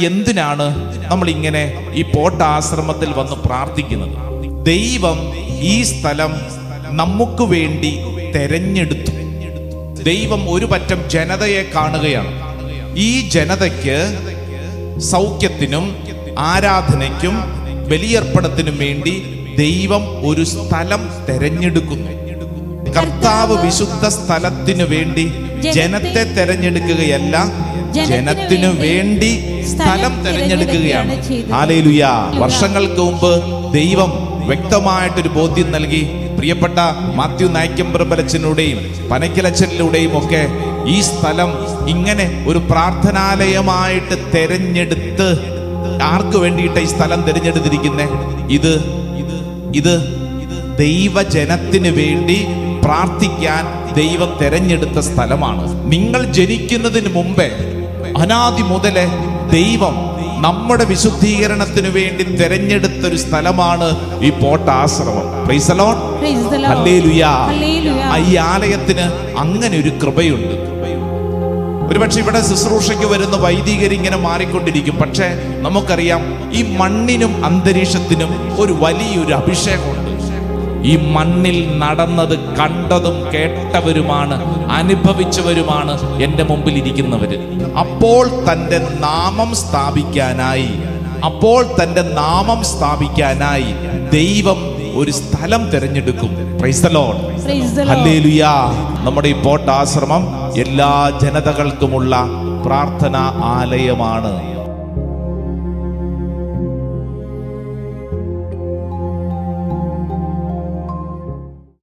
എന്തിനാണ് നമ്മൾ ഇങ്ങനെ ഈ പോട്ടാശ്രമത്തിൽ വന്ന് പ്രാർത്ഥിക്കുന്നത്? ദൈവം ഈ സ്ഥലം നമുക്ക് വേണ്ടി തെരഞ്ഞെടുത്തു. ദൈവം ഒരു പറ്റം ജനതയെ കാണുകയാണ്. ഈ ജനതയ്ക്ക് സൗഖ്യത്തിനും ആരാധനയ്ക്കും ബലിയർപ്പണത്തിനും വേണ്ടി ദൈവം ഒരു സ്ഥലം തെരഞ്ഞെടുക്കുന്നു. കർത്താവ് വിശുദ്ധ സ്ഥലത്തിനു വേണ്ടി ജനത്തെ തെരഞ്ഞെടുക്കുകയല്ല, ജനത്തിനു വേണ്ടി സ്ഥലം തെരഞ്ഞെടുക്കുകയാണ്. ഹല്ലേലൂയ. വർഷങ്ങൾക്ക് മുമ്പ് ദൈവം വ്യക്തമായിട്ടൊരു ബോധ്യം നൽകി. പ്രിയപ്പെട്ട മാത്യു നായ്ക്കമ്പറമ്പലച്ചനിലൂടെയും പനക്കലച്ചനിലൂടെയും ഒക്കെ ഈ സ്ഥലം ഇങ്ങനെ ഒരു പ്രാർത്ഥനാലയമായിട്ട് തെരഞ്ഞെടുത്ത്, ആർക്ക് വേണ്ടിയിട്ട് ഈ സ്ഥലം തിരഞ്ഞെടുത്തിരിക്കുന്നത്? ഇത് ദൈവജനത്തിന് വേണ്ടി പ്രാർത്ഥിക്കാൻ ദൈവം തെരഞ്ഞെടുത്ത സ്ഥലമാണ്. നിങ്ങൾ ജനിക്കുന്നതിന് മുമ്പേ അനാദി മുതലേ ദൈവം നമ്മുടെ വിശുദ്ധീകരണത്തിന് വേണ്ടി തെരഞ്ഞെടുത്തൊരു സ്ഥലമാണ് ഈ പോട്ടാശ്രമം. Praise the Lord. ഹല്ലേലൂയ. ഈ ആലയത്തിന് അങ്ങനെ ഒരു കൃപയുണ്ട്. ഒരുപക്ഷെ ഇവിടെ ശുശ്രൂഷയ്ക്ക് വരുന്ന വൈദികർ ഇങ്ങനെ മാറിക്കൊണ്ടിരിക്കും. പക്ഷേ നമുക്കറിയാം, ഈ മണ്ണിനും അന്തരീക്ഷത്തിനും ഒരു വലിയൊരു അഭിഷേകമുണ്ട്. ഈ മണ്ണിൽ നടന്നത് കണ്ടതും കേട്ടവരുമാണ്, അനുഭവിച്ചവരുമാണ് എൻ്റെ മുമ്പിൽ ഇരിക്കുന്നവര്. അപ്പോൾ തൻ്റെ നാമം സ്ഥാപിക്കാനായി ദൈവം ഒരു സ്ഥലം തിരഞ്ഞെടുക്കും. Price the Lord. ഹല്ലേലൂയ. നമ്മുടെ ഈ പോട്ടാശ്രമം എല്ലാ ജനതകൾക്കുമുള്ള പ്രാർത്ഥനാ ആലയമാണ്.